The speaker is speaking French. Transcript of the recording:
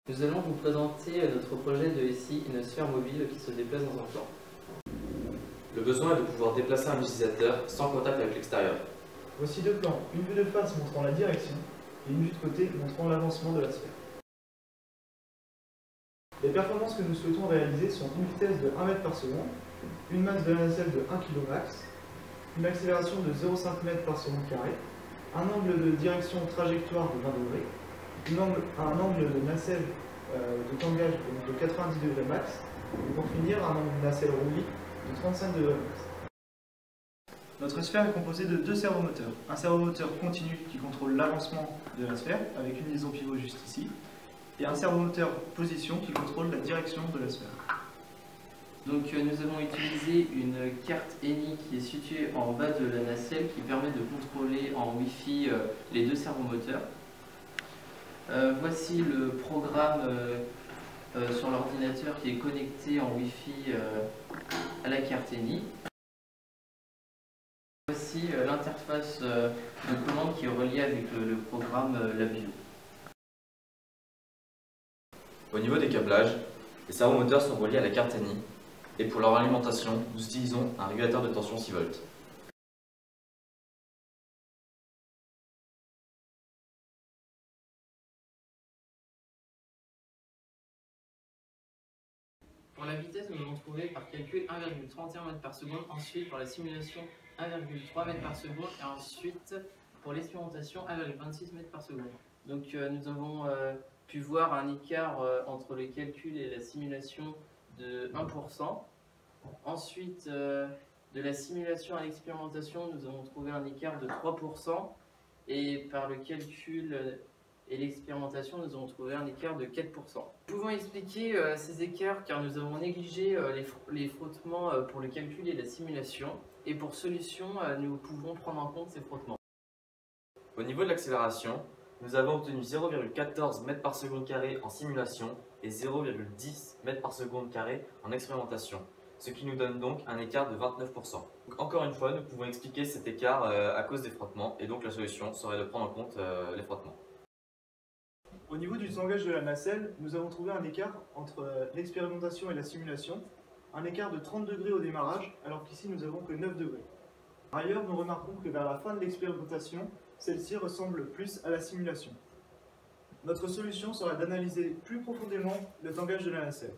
Nous allons vous présenter notre projet de SI, une sphère mobile qui se déplace dans un plan. Le besoin est de pouvoir déplacer un utilisateur sans contact avec l'extérieur. Voici deux plans, une vue de face montrant la direction et une vue de côté montrant l'avancement de la sphère. Les performances que nous souhaitons réaliser sont une vitesse de 1 mètre par seconde, une masse de la nacelle de 1 kg max, une accélération de 0,5 m par seconde carré, un angle de direction trajectoire de 20 degrés, un angle de nacelle de tangage de 90 degrés max, et pour finir, un angle de nacelle roulis de 35 degrés max. Notre sphère est composée de deux servomoteurs. Un servomoteur continu qui contrôle l'avancement de la sphère, avec une liaison pivot juste ici, et un servomoteur position qui contrôle la direction de la sphère. Donc nous avons utilisé une carte ENI qui est située en bas de la nacelle qui permet de contrôler en Wi-Fi les deux servomoteurs. Voici le programme sur l'ordinateur qui est connecté en Wi-Fi à la carte ENI. Voici l'interface de commande qui est reliée avec le programme LabVIEW. Au niveau des câblages, les servomoteurs sont reliés à la carte ENI et pour leur alimentation, nous utilisons un régulateur de tension 6 volts. Pour la vitesse, nous avons trouvé par calcul 1,31 m par seconde, ensuite pour la simulation 1,3 m par seconde et ensuite pour l'expérimentation 1,26 m par seconde. Donc nous avons pu voir un écart entre les calculs et la simulation de 1%. Ensuite, de la simulation à l'expérimentation, nous avons trouvé un écart de 3%. Et par le calcul et l'expérimentation, nous avons trouvé un écart de 4%. Nous pouvons expliquer ces écarts car nous avons négligé les frottements pour le calcul et la simulation. Et pour solution, nous pouvons prendre en compte ces frottements. Au niveau de l'accélération, nous avons obtenu 0,14 m par seconde carré en simulation et 0,10 m par seconde carré en expérimentation, ce qui nous donne donc un écart de 29%. Donc, encore une fois, nous pouvons expliquer cet écart à cause des frottements et donc la solution serait de prendre en compte les frottements. Au niveau du tangage de la nacelle, nous avons trouvé un écart entre l'expérimentation et la simulation, un écart de 30 degrés au démarrage, alors qu'ici nous n'avons que 9 degrés. Par ailleurs, nous remarquons que vers la fin de l'expérimentation, celle-ci ressemble plus à la simulation. Notre solution sera d'analyser plus profondément le tangage de la nacelle.